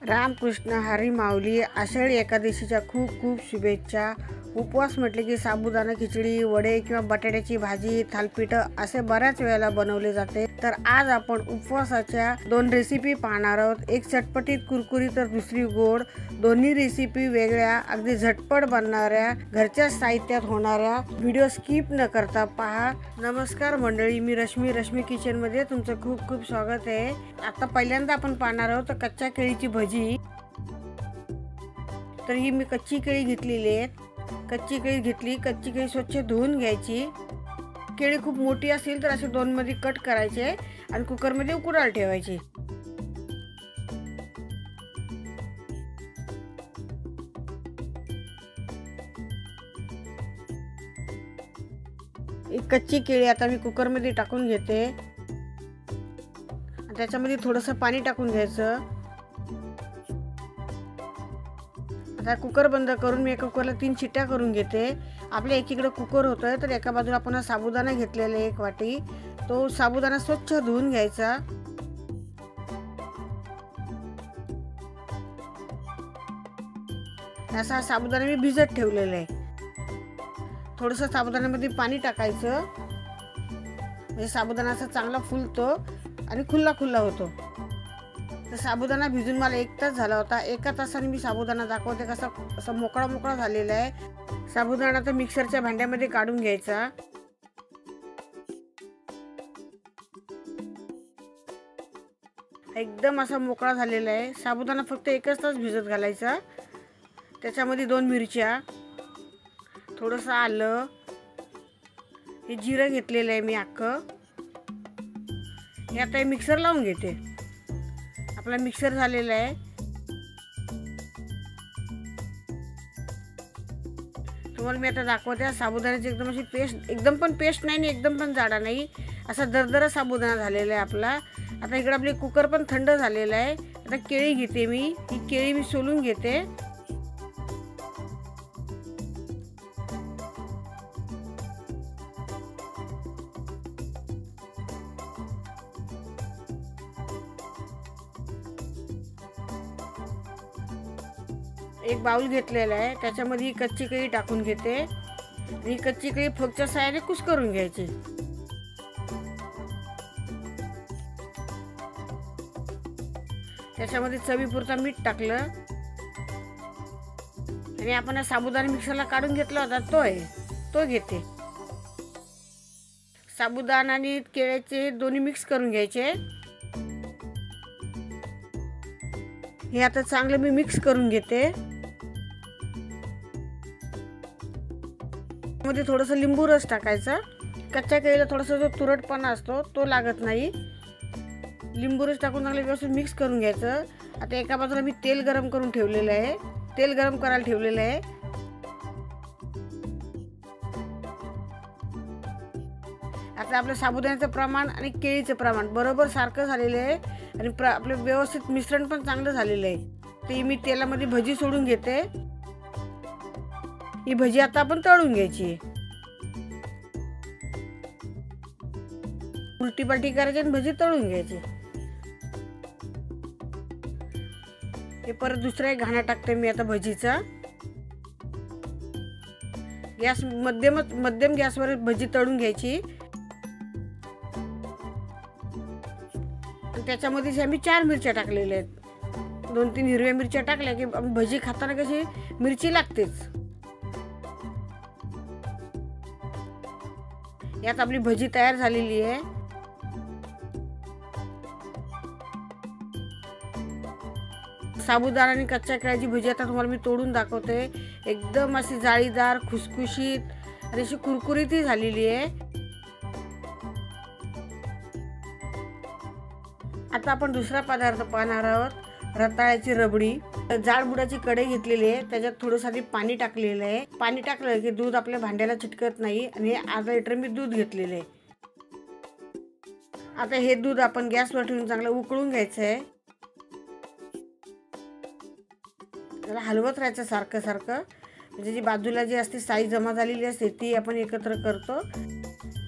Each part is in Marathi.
रामकृष्ण हरी माऊली. आषाढी एकादशीच्या खूप खूप शुभेच्छा. उपवास म्हटले की साबुदाणा खिचडी, वडे किंवा बटाट्याची भाजी, थालपीठं असे बऱ्याच वेळेला बनवले जाते. तर आज आपण उपवासाच्या 2 रेसिपी पाहणार आहोत. एक चटपटीत कुरकुरी तर दुसरी गोड. दोन्ही रेसिपी वेगळ्या, अगदी झटपट बनणाऱ्या, घरच्या साहित्यात होणाऱ्या. व्हिडिओ स्किप न करता पहा. नमस्कार मंडळी, मी रश्मी किचनमध्ये तुमचं खूप खूप स्वागत आहे. आता पहिल्यांदा आपण पाहणार आहोत कच्च्या केळीची भजी. तर ही मी कच्ची केळी घेतलेली आहे. कच्ची केळी स्वच्छ धुवून घ्यायची. केळी खूप मोठी असेल तर असे 2 मध्ये कट करायचे आणि कुकरमध्ये उकडायला ठेवायची. कच्ची केळी आता मी कुकरमध्ये टाकून घेते. त्याच्यामध्ये थोडंसं पाणी टाकून घ्यायचं. आता कुकर बंद करून मी एका कुकरला 3 शिट्ट्या करून घेते. आपल्या एकीकडे कुकर होतोय तर एका बाजूला आपण साबुदाणा घेतलेला 1 वाटी. तो साबुदाणा स्वच्छ धुवून घ्यायचा. असा साबुदाणा मी भिजत ठेवलेला आहे. थोडंसं साबुदाण्यामध्ये पाणी टाकायचं म्हणजे साबुदाणा असा चांगला फुलतो आणि खुल्ला होतो. तर साबुदाणा भिजून मला 1 तास झाला होता. 1 तासाने मी साबुदाणा दाखवते कसा असा मोकळा झालेला आहे. साबुदाणा तर मिक्सरच्या भांड्यामध्ये काढून घ्यायचा. एकदम असा मोकळा झालेला आहे. साबुदाणा फक्त 1 तास भिजत घालायचा. त्याच्यामध्ये 2 मिरच्या, थोडंसं आलं, हे जिरं घेतलेलं आहे मी अख्खं. हे आता मिक्सर लावून घेते. आपला मिक्सर झालेला आहे. तुम्हाला मी आता दाखवते. साबुदाण्याची एकदम अशी पेस्ट, एकदम पण पेस्ट नाही आणि एकदम पण जाडा नाही, असा दरदरा साबुदाणा झालेला आहे आपला. आता इकडे आपले कुकर पण थंड झालेला आहे. आता केळी घेते मी. ही केळी मी सोलून घेते. एक बाउल घेतलेला आहे. त्याच्यामध्ये ही कच्ची केळी टाकून घेते. ही कच्ची केळी फोकच्या साहाय्याने कुस्करून घ्यायची. त्याच्यामध्ये चवीपुरता मीठ टाकलं आणि आपण साबुदाणा मिक्सरला काढून घेतला होता तो घेते. साबुदाणा आणि केळीचे दोन्ही मिक्स करून घ्यायचे. हे आता चांगलं मी मिक्स करून घेते. मध्ये थोडंसं लिंबू रस टाकायचा. कच्च्या केळीला थोडासा जो तुरटपणा असतो तो लागत नाही. लिंबू रस टाकून चांगलं व्यवस्थित मिक्स करून घ्यायचं. आता एका बाजूला मी तेल गरम करून ठेवलेलं आहे. तेल गरम करायला ठेवलेलं आहे. आता आपलं साबुदाण्याचं प्रमाण आणि केळीचं प्रमाण बरोबर सारखं झालेलं आहे आणि आपलं व्यवस्थित मिश्रण पण चांगलं झालेलं आहे. ते मी तेलामध्ये भजी सोडून घेते. ही भजी आता आपण तळून घ्यायची. उलटी पलटी करायची आणि भजी तळून घ्यायची. हे परत दुसरा एक घाणा टाकते मी आता भजीचा. गॅस मध्यम गॅसवर भजी तळून घ्यायची. त्याच्यामध्ये आम्ही 4 मिरच्या टाकलेल्या आहेत. 2-3 हिरव्या मिरच्या टाकल्या की भजी खाताना कशी मिरची लागतेच. यात आपली भजी तयार झालेली आहे. साबुदाणा आणि कच्च्या केळीची भजी आता तुम्हाला मी तोडून दाखवते. एकदम अशी जाळीदार, खुसखुशीत आणि अशी कुरकुरीतही झालेली आहे. आता आपण दुसरा पदार्थ पाहणार आहोत. रताळ्याची रबडी. जाड बुडाची कढई घेतलेली आहे. त्याच्यात थोडंसं पाणी टाकलेलं आहे. पाणी टाकलं की दूध आपल्या भांड्याला चिटकत नाही आणि अर्धा लिटर मी दूध घेतलेलं आहे. आता हे दूध आपण गॅसवर ठेवून चांगलं उकळून घ्यायचं आहे. त्याला हलवत राहायचं सारखं म्हणजे जी बाजूला जी असते साई जमा झालेली असते ती आपण एकत्र करतो.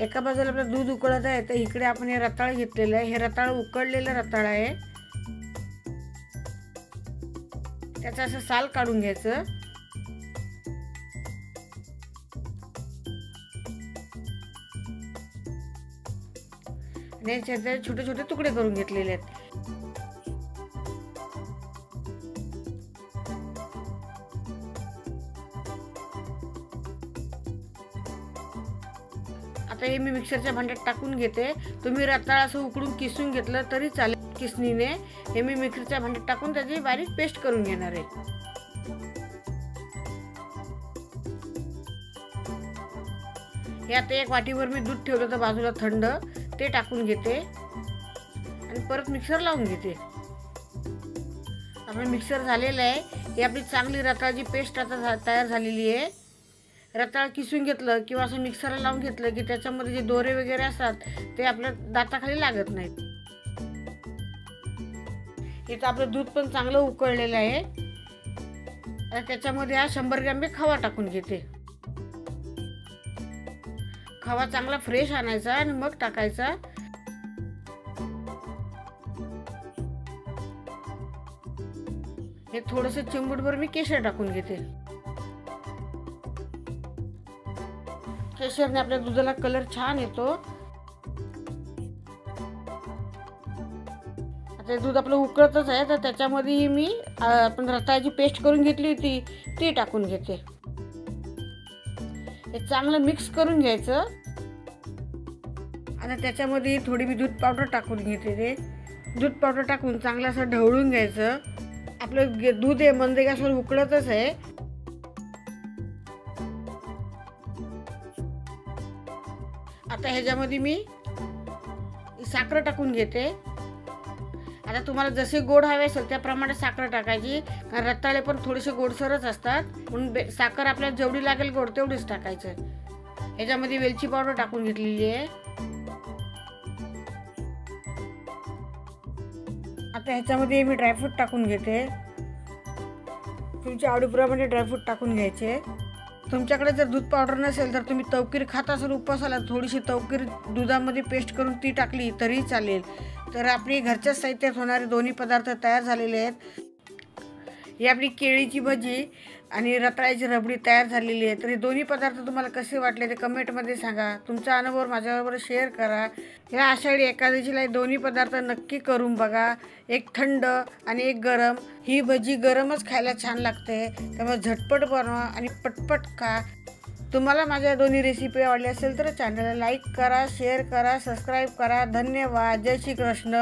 एका बाजूला आपलं दूध उकळत आहे तर इकडे आपण हे रताळ घेतलेलं आहे. हे रताळ उकळलेलं रताळ आहे. त्याचं असं साल काढून घ्यायचं आणि याचे छोटे छोटे तुकडे करून घेतलेले आहेत. आता हे मी मिक्सरच्या भांड्यात टाकून घेते. तुम्ही रताळ असं उकडून किसून घेतलं तरी चालेल किसणीने. हे मी मिक्सरच्या भांड्यात टाकून त्याची बारीक पेस्ट करून घेणार आहे. हे आता एक वाटीवर मी दूध ठेवलं होतं बाजूला थंड, ते टाकून घेते आणि परत मिक्सर लावून घेते. आपलं मिक्सर झालेलं आहे. ही आपली चांगली रताळाची पेस्ट आता तयार झालेली आहे. रताळ किसून घेतलं किंवा असं मिक्सरला लावून घेतलं की त्याच्यामध्ये जे दोरे वगैरे असतात ते आपल्या दाताखाली लागत नाहीत. इथं आपलं दूध पण चांगलं उकळलेलं आहे. आता त्याच्यामध्ये हा 100 ग्रॅम मी खवा टाकून घेते. खवा चांगला फ्रेश आणायचा आणि मग टाकायचा. हे थोडंसं चिमूटभर मी केशर टाकून घेते. केशरने आपल्या दुधाला कलर छान येतो. आता दूध आपलं उकळतच आहे तर त्याच्यामध्ये मी आपण रताळ्याची पेस्ट करून घेतली होती ती टाकून घेते. हे चांगलं मिक्स करून घ्यायचं. आता त्याच्यामध्ये थोडी मी दूध पावडर टाकून घेते. ते दूध पावडर टाकून चांगलं असं ढवळून घ्यायचं. आपलं दूध हे मंद गॅसवर उकळतच आहे. आता ह्याच्यामध्ये मी साखर टाकून घेते. आता तुम्हाला जसे गोड हवे असेल त्याप्रमाणे साखर टाकायची, कारण रताळे पण थोडेसे गोडसरच असतात म्हणून साखर आपल्याला जेवढी लागेल गोड तेवढीच टाकायचं. ह्याच्यामध्ये वेलची पावडर टाकून घेतलेली आहे. आता ह्याच्यामध्ये मी ड्रायफ्रूट टाकून घेते. तुमच्या आवडीप्रमाणे ड्रायफ्रूट टाकून घ्यायचे. तुमच्याकडे जर दूध पावडर नसेल तर तुम्ही तवकीर खात असाल उपवासाला थोडीशी तवकीर दुधामध्ये पेस्ट करून ती टाकली तरी चालेल. तर आपली घरच्याच साहित्यात होणारे दोन्ही पदार्थ तयार झालेले आहेत. ही आपली केळीची भजी आणि रताळ्याची रबडी तयार झालेली आहे. तर हे दोन्ही पदार्थ तुम्हाला कसे वाटले ते कमेंटमध्ये सांगा. तुमचा अनुभव माझ्याबरोबर शेअर करा. ह्या आषाढी एकादशीला हे दोन्ही पदार्थ नक्की करून बघा. एक थंड आणि एक गरम. ही भजी गरमच खायला छान लागते, त्यामुळे झटपट बनवा आणि पटपट खा. तुम्हाला माझ्या दोन्ही रेसिपी आवडल्या असेल तर चॅनलला लाईक करा, शेअर करा, सबस्क्राईब करा. धन्यवाद. जय श्री कृष्ण.